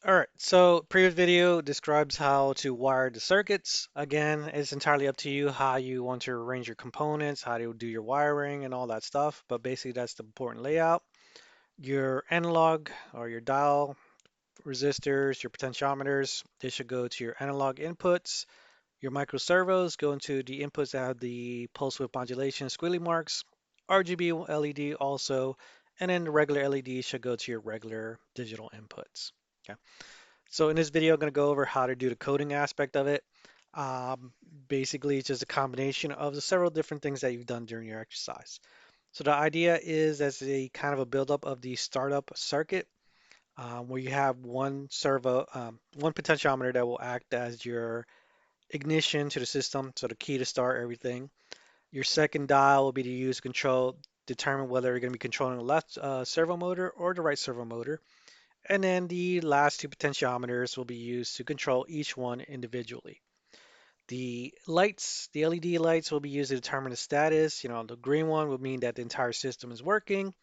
All right, so previous video describes how to wire the circuits. Again, it's entirely up to you how you want to arrange your components, how to do your wiring and all that stuff, but basically that's the important layout. Your analog or your dial resistors, your potentiometers, they should go to your analog inputs. Your micro servos go into the inputs that have the pulse width modulation squiggly marks. RGB LED also, and then the regular LED should go to your regular digital inputs. Okay. So in this video, I'm going to go over how to do the coding aspect of it. Um, Basically, it's just a combination of the several different things that you've done during your exercise. So the idea is as a kind of a buildup of the startup circuit, where you have one servo, one potentiometer that will act as your ignition to the system, so the key to start everything. Your second dial will be to use control, determine whether you're going to be controlling the left servo motor or the right servo motor. And then the last two potentiometers will be used to control each one individually. The lights, the LED lights will be used to determine the status. The green one will mean that the entire system is working.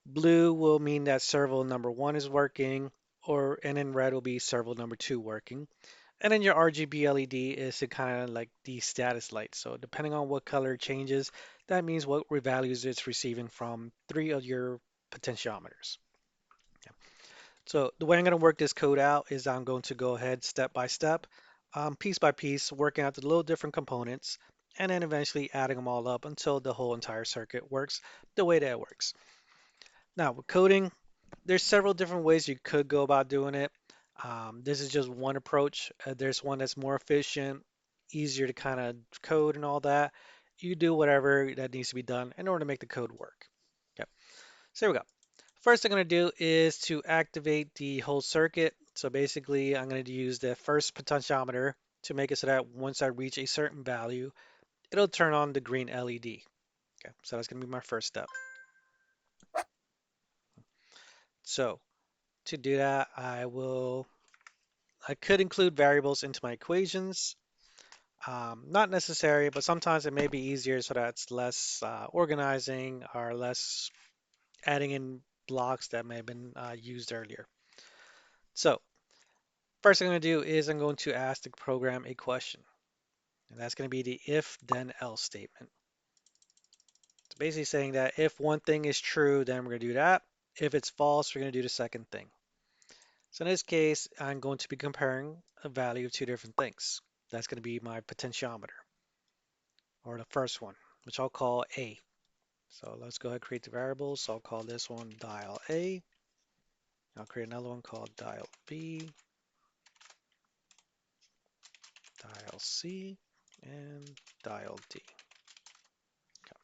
Blue will mean that servo number one is working, and then red will be servo number two working. And then your RGB LED is the kind of like the status light. So depending on what color changes, that means what values it's receiving from three of your potentiometers. So the way I'm going to work this code out is I'm going to go ahead step by step, piece by piece, working out the little different components, and then eventually adding them all up until the whole entire circuit works the way that it works. Now with coding, there's several different ways you could go about doing it. This is just one approach. There's one that's more efficient, easier to kind of code and all that. You do whatever that needs to be done in order to make the code work. Okay, so here we go. First I'm going to do is to activate the whole circuit. So basically I'm going to use the first potentiometer to make it so that once I reach a certain value, it'll turn on the green LED. Okay, so that's going to be my first step. So to do that, I could include variables into my equations. Not necessary, but sometimes it may be easier so that it's less organizing or less adding in blocks that may have been used earlier. So first thing I'm going to do is I'm going to ask the program a question. And that's going to be the if then else statement. So basically saying that if one thing is true, then we're going to do that. If it's false, we're going to do the second thing. So in this case, I'm going to be comparing a value of two different things. That's going to be my potentiometer, or the first one, which I'll call A. So let's go ahead and create the variables. So I'll call this one dial A. I'll create another one called dial B, dial C, and dial D. Okay.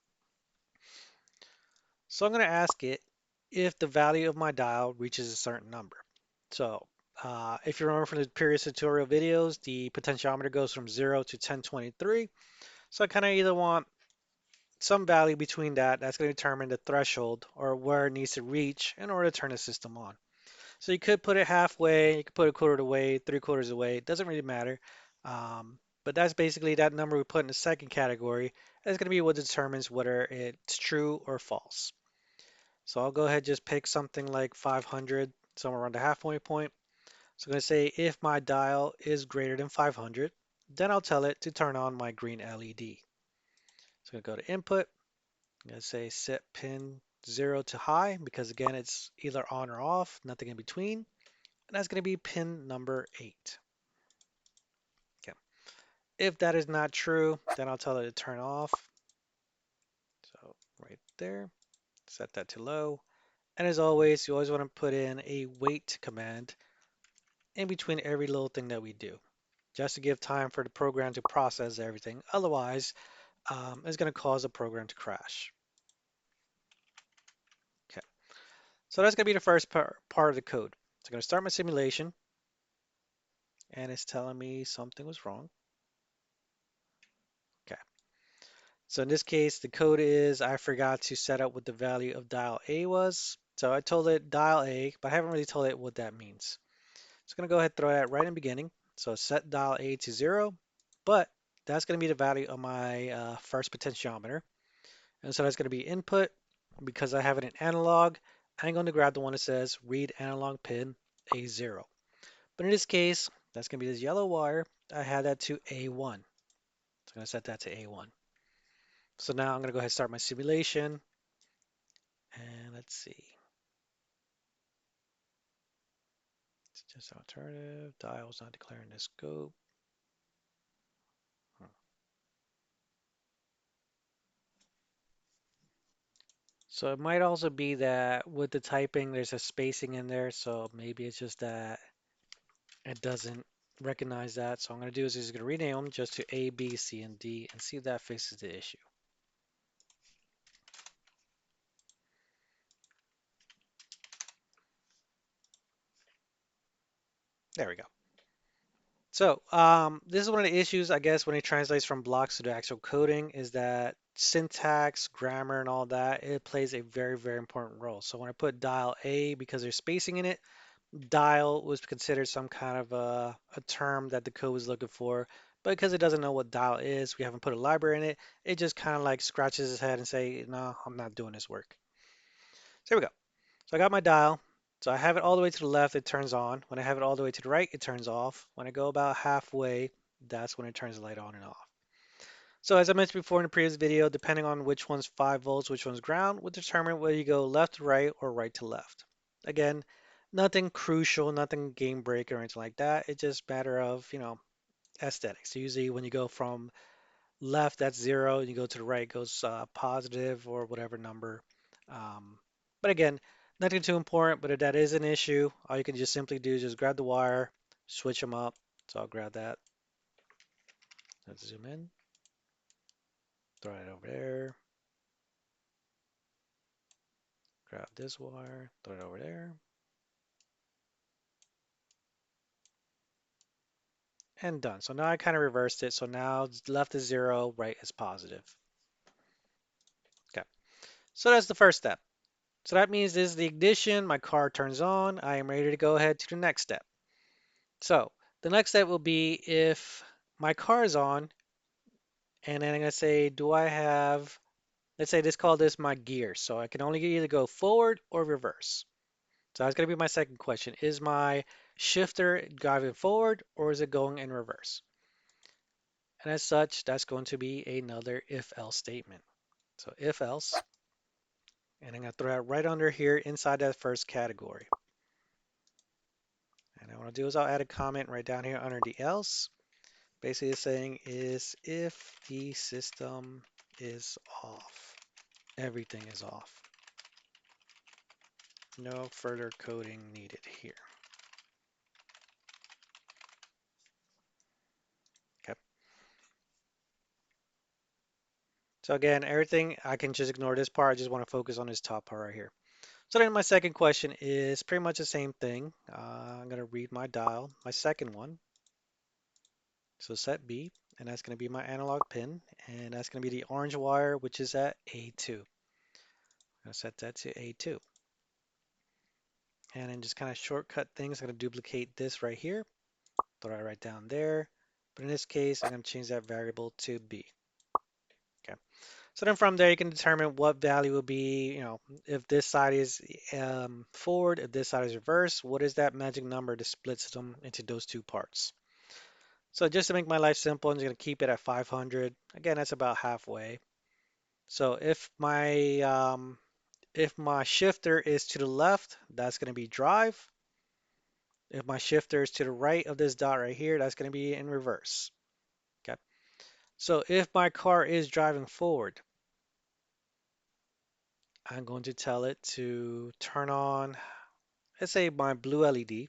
So I'm going to ask it if the value of my dial reaches a certain number. So if you remember from the previous tutorial videos, the potentiometer goes from 0 to 1023. So I kind of either want some value between that that's going to determine the threshold or where it needs to reach in order to turn the system on. So you could put it halfway, you could put it a quarter of the way, three-quarters of the way, it doesn't really matter. But that's basically that number we put in the second category. That's going to be what determines whether it's true or false. So I'll go ahead and just pick something like 500, somewhere around the halfway point. So I'm going to say if my dial is greater than 500, then I'll tell it to turn on my green LED. So I'm going to go to input. I'm going to say set pin 0 to high because again it's either on or off, nothing in between. And that's going to be pin number 8. Okay. If that is not true, then I'll tell it to turn off. So right there, set that to low. And as always, you always want to put in a wait command in between every little thing that we do, just to give time for the program to process everything. Otherwise, it's going to cause the program to crash. Okay, so that's going to be the first part of the code. So I'm going to start my simulation, and it's telling me something was wrong. Okay, so in this case, the code is I forgot to set up what the value of dial A was. So I told it dial A, but I haven't really told it what that means. So I'm going to go ahead and throw that right in the beginning. So set dial A to 0, but that's going to be the value of my first potentiometer. And so that's going to be input. Because I have it in analog, I'm going to grab the one that says read analog pin A0. But in this case, that's going to be this yellow wire. I had that to A1. So I'm going to set that to A1. So now I'm going to go ahead and start my simulation. And let's see. It's just alternative. Dial's not declaring the scope. So it might also be that with the typing, there's a spacing in there. So maybe it's just that it doesn't recognize that. So I'm going to do is just going to rename them just to A, B, C, and D and see if that fixes the issue. There we go. So this is one of the issues, I guess, when it translates from blocks to the actual coding is that syntax, grammar, and all that, it plays a very, very important role. So when I put dial A because there's spacing in it, dial was considered some kind of a term that the code was looking for. But because it doesn't know what dial is, we haven't put a library in it, it just kind of like scratches its head and say, no, I'm not doing this work. So here we go. So I got my dial. So I have it all the way to the left, it turns on. When I have it all the way to the right, it turns off. When I go about halfway, that's when it turns the light on and off. So as I mentioned before in the previous video, depending on which one's 5 volts, which one's ground, will determine whether you go left to right or right to left. Again, nothing crucial, nothing game breaker or anything like that. It's just a matter of, aesthetics. Usually when you go from left, that's 0, and you go to the right, it goes positive or whatever number. Um, but again, nothing too important, but if that is an issue, all you can just simply do is just grab the wire, switch them up. So I'll grab that. Let's zoom in, throw it over there, grab this wire, throw it over there, and done. So now I kind of reversed it. So now left is 0, right is positive. Okay, so that's the first step. So that means this is the ignition, my car turns on, I am ready to go ahead to the next step. So the next step will be if my car is on, and then I'm going to say, do I have, let's say call this my gear. So I can only either go forward or reverse. So that's going to be my second question. Is my shifter driving forward or is it going in reverse? And as such, that's going to be another if-else statement. So if-else, and I'm going to throw that right under here inside that first category. And what I'll do is I'll add a comment right down here under the else. Basically it's saying is if the system is off, everything is off. No further coding needed here. Okay. So again, everything, I can just ignore this part. I just want to focus on this top part right here. So then my second question is pretty much the same thing. I'm going to read my dial, my second one. So set B, and that's going to be my analog pin, and that's going to be the orange wire, which is at A2. I'm going to set that to A2. And then just kind of shortcut things. I'm going to duplicate this right here, throw it right down there. But in this case, I'm going to change that variable to B. Okay. So then from there, you can determine what value will be, if this side is forward, if this side is reverse, what is that magic number that splits them into those two parts? So just to make my life simple, I'm just going to keep it at 500. Again, that's about halfway. So if my shifter is to the left, that's going to be drive. If my shifter is to the right of this dot right here, that's going to be in reverse. Okay. So if my car is driving forward, I'm going to tell it to turn on, let's say my blue LED.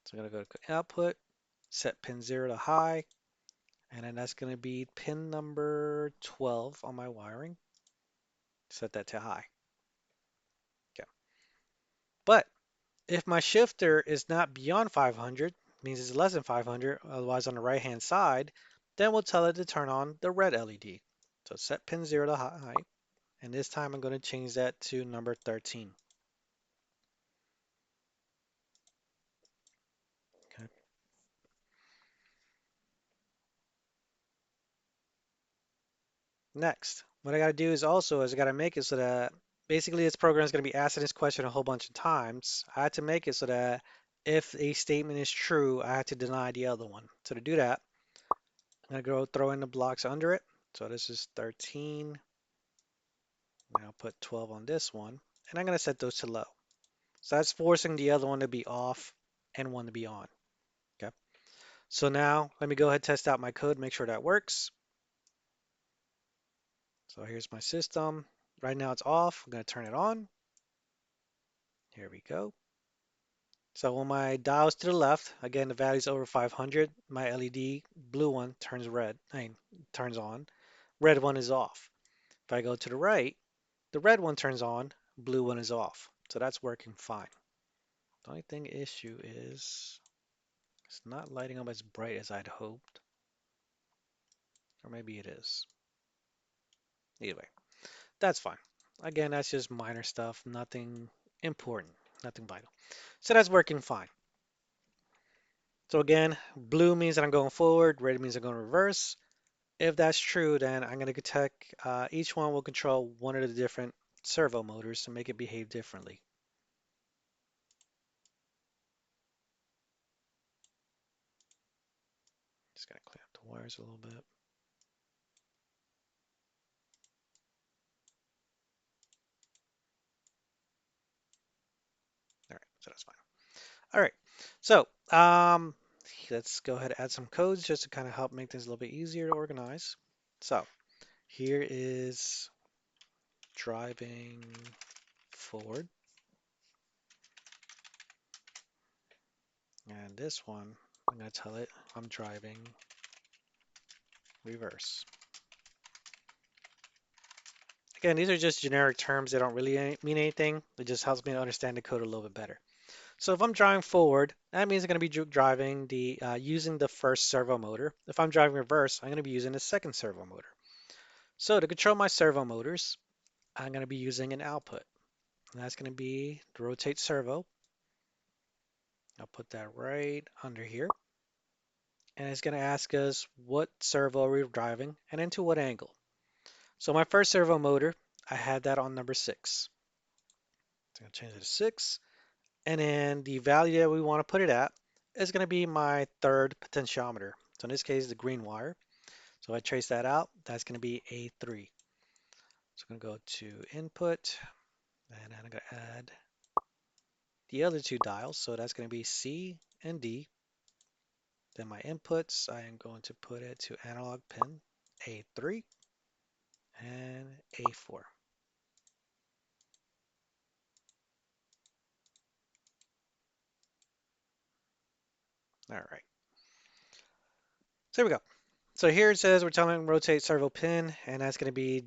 So I'm going to go to output, set pin 0 to high, and then that's going to be pin number 12 on my wiring. Set that to high. Okay. But if my shifter is not beyond 500, means it's less than 500, otherwise on the right hand side, then we'll tell it to turn on the red LED. So set pin 0 to high, and this time I'm going to change that to number 13. Okay. Next, what I got to do is I got to make it so that basically this program is going to be asking this question a whole bunch of times. I had to make it so that if a statement is true, I had to deny the other one. So to do that, I'm going to go throw in the blocks under it. So this is 13. I'll put 12 on this one, and I'm going to set those to low. So that's forcing the other one to be off and one to be on. Okay. So now let me go ahead and test out my code, make sure that works. So here's my system. Right now it's off. I'm going to turn it on. Here we go. So when my dial's to the left, again, the value's over 500, my LED blue one turns red, turns on. Red one is off. If I go to the right, the red one turns on, blue one is off. So that's working fine. The only thing issue is it's not lighting up as bright as I'd hoped. Or maybe it is. Either way, that's fine. Again, that's just minor stuff, nothing important, nothing vital. So that's working fine. So again, blue means that I'm going forward, red means I'm going reverse. If that's true, then I'm going to detect each one will control one of the different servo motors to make it behave differently. Just going to clean up the wires a little bit. All right, so that's fine. All right, so let's go ahead and add some codes just to kind of help make things a little bit easier to organize. So here is driving forward. And this one, I'm going to tell it I'm driving reverse. Again, these are just generic terms. They don't really mean anything. It just helps me to understand the code a little bit better. So if I'm driving forward, that means I'm going to be driving using the first servo motor. If I'm driving reverse, I'm going to be using the second servo motor. So to control my servo motors, I'm going to be using an output. And that's going to be the rotate servo. I'll put that right under here. And it's going to ask us what servo we're driving and into what angle. So my first servo motor, I had that on number 6. So I'm going to change it to 6. And then the value that we want to put it at is going to be my third potentiometer. So in this case, the green wire. So if I trace that out, that's going to be A3. So I'm going to go to input, and I'm going to add the other two dials. So that's going to be C and D. Then my inputs, I am going to put it to analog pin A3 and A4. All right. So there we go. So here it says we're telling rotate servo pin, and that's going to be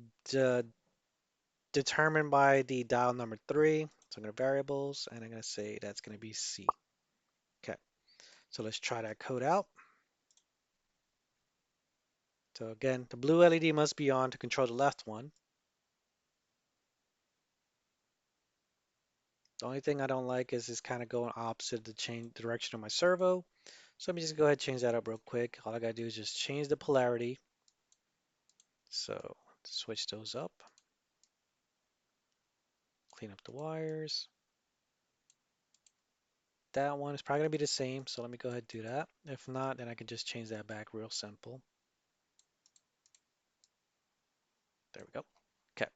determined by the dial number 3. So I'm going to variables, and I'm going to say that's going to be C. Okay, so let's try that code out. So again, the blue LED must be on to control the left one. The only thing I don't like is it's kind of going opposite the change direction of my servo. So let me just go ahead and change that up real quick. All I gotta do is just change the polarity. So switch those up, clean up the wires. That one is probably gonna be the same, so let me go ahead and do that. If not, then I can just change that back real simple. There we go. Okay,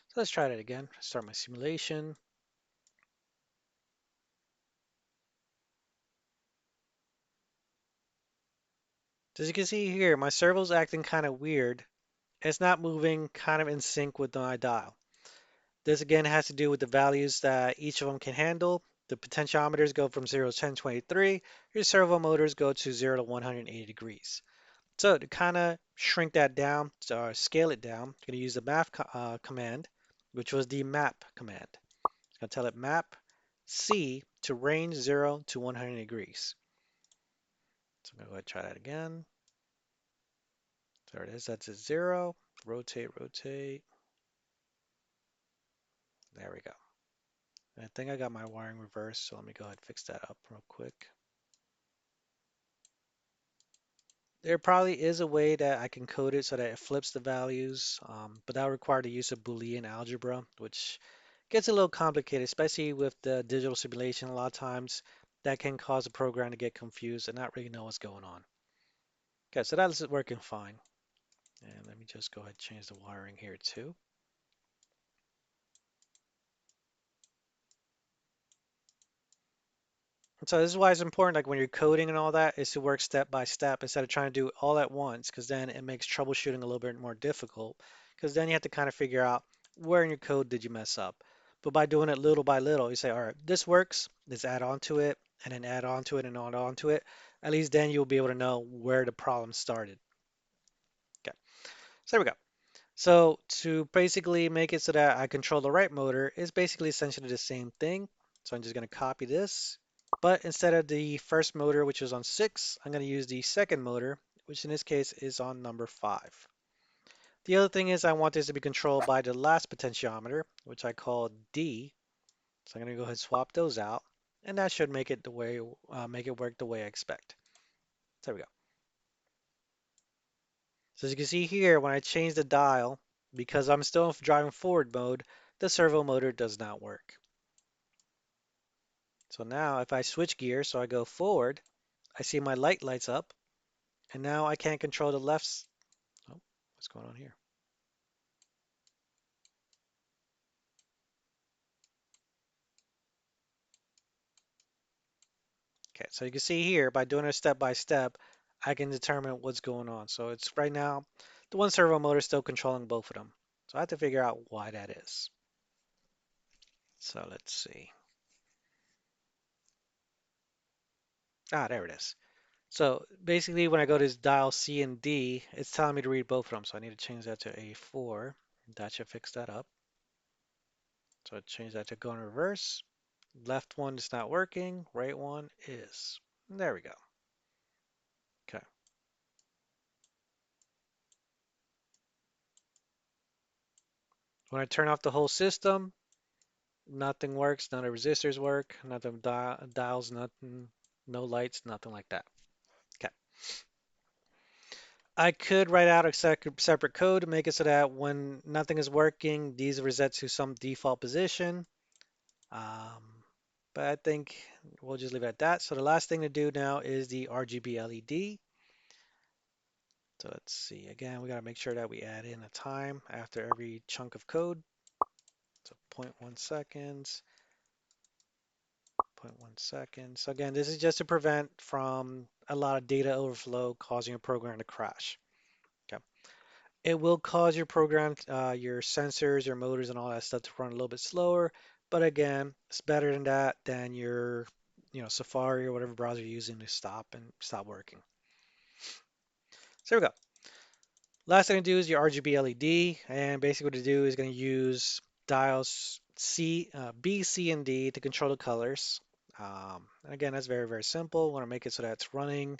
so let's try that again. Start my simulation. As you can see here, my servo's acting kind of weird. It's not moving kind of in sync with my dial. This again has to do with the values that each of them can handle. The potentiometers go from 0 to 1023. Your servo motors go to 0 to 180 degrees. So to kind of shrink that down, or scale it down, I'm going to use the map command, which was the map command. I'm going to tell it map C to range 0 to 100 degrees. So I'm going to go ahead and try that again. There it is. That's at 0. Rotate, rotate. There we go. I think I got my wiring reversed, so let me go ahead and fix that up real quick. There probably is a way that I can code it so that it flips the values, but that would require the use of Boolean algebra, which Gets a little complicated, especially with the digital simulation. A lot of times that can cause a program to get confused and not really know what's going on. Okay, so that's working fine. And let me just go ahead and change the wiring here too. So this is why it's important, like when you're coding and all that, is to work step by step instead of trying to do it all at once, because then it makes troubleshooting a little bit more difficult, because then you have to kind of figure out where in your code did you mess up. But by doing it little by little, you say, all right, this works, let's add on to it, and then add on to it and add on to it. At least then you'll be able to know where the problem started. Okay, so there we go. So to basically make it so that I control the right motor is basically essentially the same thing. So I'm just going to copy this. But instead of the first motor, which is on 6, I'm going to use the second motor, which in this case is on number 5. The other thing is I want this to be controlled by the last potentiometer, which I call D. So I'm going to go ahead and swap those out. And that should make it the way make it work the way I expect. So there we go. So as you can see here, when I change the dial, because I'm still in driving forward mode, the servo motor does not work. So now if I switch gears, so I go forward, I see my light lights up, and now I can't control the left. Oh, what's going on here? Okay, so you can see here, by doing it step by step, I can determine what's going on. So it's right now, the one servo motor is still controlling both of them. So I have to figure out why that is. So let's see. Ah, there it is. So basically when I go to this dial C and D, it's telling me to read both of them. So I need to change that to A4. That should fix that up. So I change that to go in reverse. Left one is not working, right one is. There we go. Okay. When I turn off the whole system, nothing works, none of the resistors work, nothing dials, nothing, no lights, nothing like that. Okay. I could write out a separate code to make it so that when nothing is working, these reset to some default position. Um, but I think we'll just leave it at that. So the last thing to do now is the RGB LED. So let's see. Again, we got to make sure that we add in a time after every chunk of code. So 0.1 seconds, 0.1 seconds. So again, this is just to prevent from a lot of data overflow causing your program to crash. Okay. It will cause your program, your sensors, your motors, and all that stuff to run a little bit slower. But again, it's better than that than your, Safari or whatever browser you're using to stop working. So there we go. Last thing to do is your RGB LED, and basically what to do is going to use dials B, C, and D to control the colors. And again, that's very, very simple. We want to make it so that it's running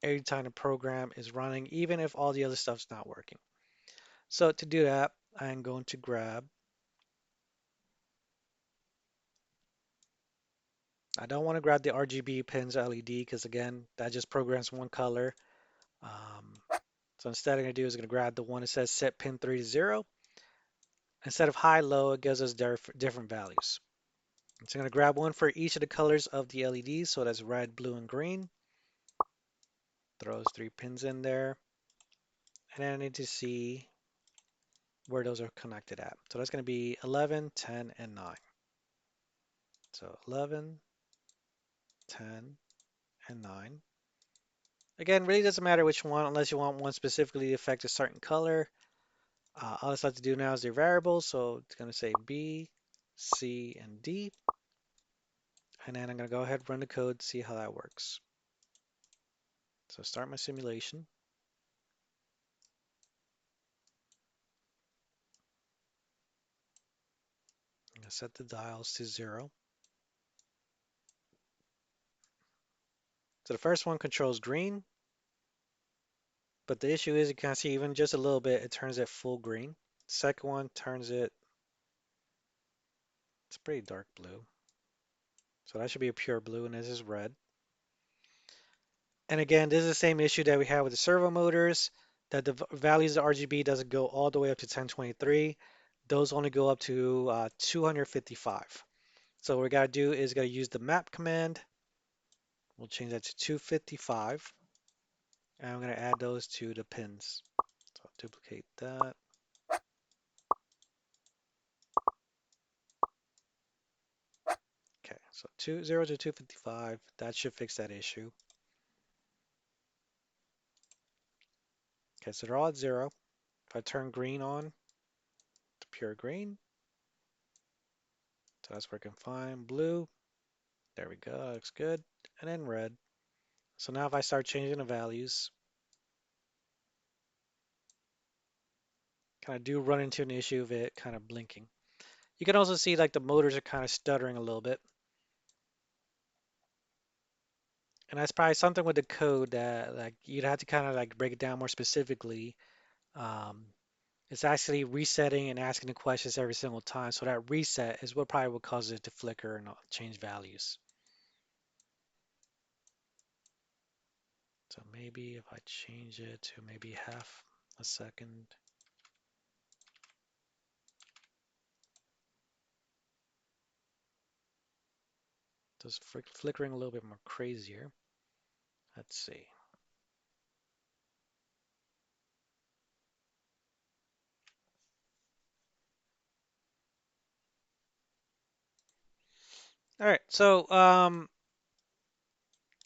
every time the program is running, even if all the other stuff's not working. So to do that, I'm going to grab, I don't want to grab the RGB pins LED because again, that just programs one color. Um, so instead I'm going to do is I'm going to grab the one that says set pin 3 to 0. Instead of high, low, it gives us different values. So I'm going to grab one for each of the colors of the LEDs. So that's red, blue, and green. Throw those 3 pins in there. And then I need to see where those are connected at. So that's going to be 11, 10, and 9. So 11, 10, and 9. Again, really doesn't matter which one unless you want one specifically to affect a certain color. All I have to do now is their variables. So it's going to say B, C, and D. And then I'm going to go ahead and run the code, see how that works. So start my simulation. I'm going to set the dials to 0. So the first one controls green, but the issue is you can see even just a little bit, it turns it full green. Second one turns it's pretty dark blue. So that should be a pure blue, and this is red. And again, this is the same issue that we had with the servo motors, that the values of RGB doesn't go all the way up to 1023. those only go up to 255. So what we gotta do is gotta use the map command. We'll change that to 255, and I'm gonna add those to the pins. So I'll duplicate that. Okay, so 0 to 255, that should fix that issue. Okay, so they're all at 0. If I turn green on to pure green, so that's working fine. Blue, there we go, that looks good. And then red. So now if I start changing the values, kind of do run into an issue of it kind of blinking. You can also see like the motors are kind of stuttering a little bit. And that's probably something with the code that like you'd have to kind of like break it down more specifically. Um, it's actually resetting and asking the questions every single time. So that reset is what probably would cause it to flicker and change values. So maybe if I change it to maybe half a second. Just flickering a little bit more crazier. Let's see. All right, so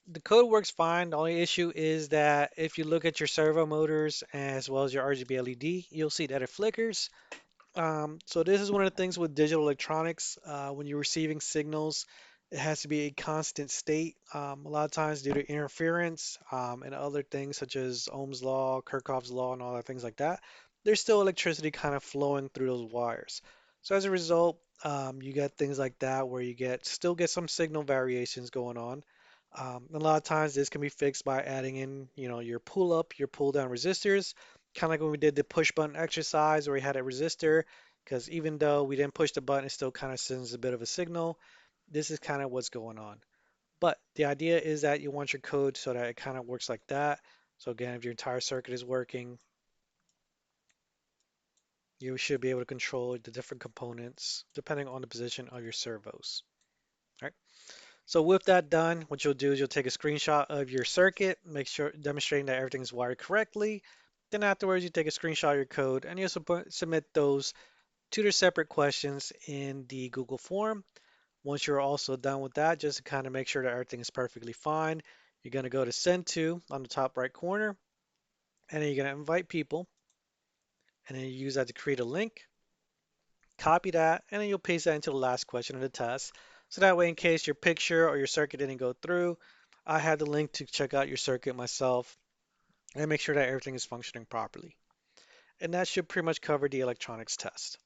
the code works fine. The only issue is that if you look at your servo motors as well as your RGB LED, you'll see that it flickers. So this is one of the things with digital electronics. When you're receiving signals, it has to be a constant state. A lot of times due to interference and other things such as Ohm's law, Kirchhoff's law, and all that things like that, there's still electricity kind of flowing through those wires. So as a result, you get things like that where you still get some signal variations going on. A lot of times this can be fixed by adding in, your pull up, your pull down resistors, kind of like when we did the push button exercise where we had a resistor, because even though we didn't push the button, it still kind of sends a bit of a signal. This is kind of what's going on. But the idea is that you want your code so that it kind of works like that. So again, if your entire circuit is working, you should be able to control the different components depending on the position of your servos. All right. So with that done, what you'll do is you'll take a screenshot of your circuit, make sure demonstrating that everything is wired correctly. Then afterwards, you take a screenshot of your code and you'll submit those to the separate questions in the Google form. Once you're also done with that, just to kind of make sure that everything is perfectly fine, you're going to go to send to on the top right corner, and then you're going to invite people, and then you use that to create a link, copy that, and then you'll paste that into the last question of the test. So that way, in case your picture or your circuit didn't go through, I have the link to check out your circuit myself and make sure that everything is functioning properly. And that should pretty much cover the electronics test.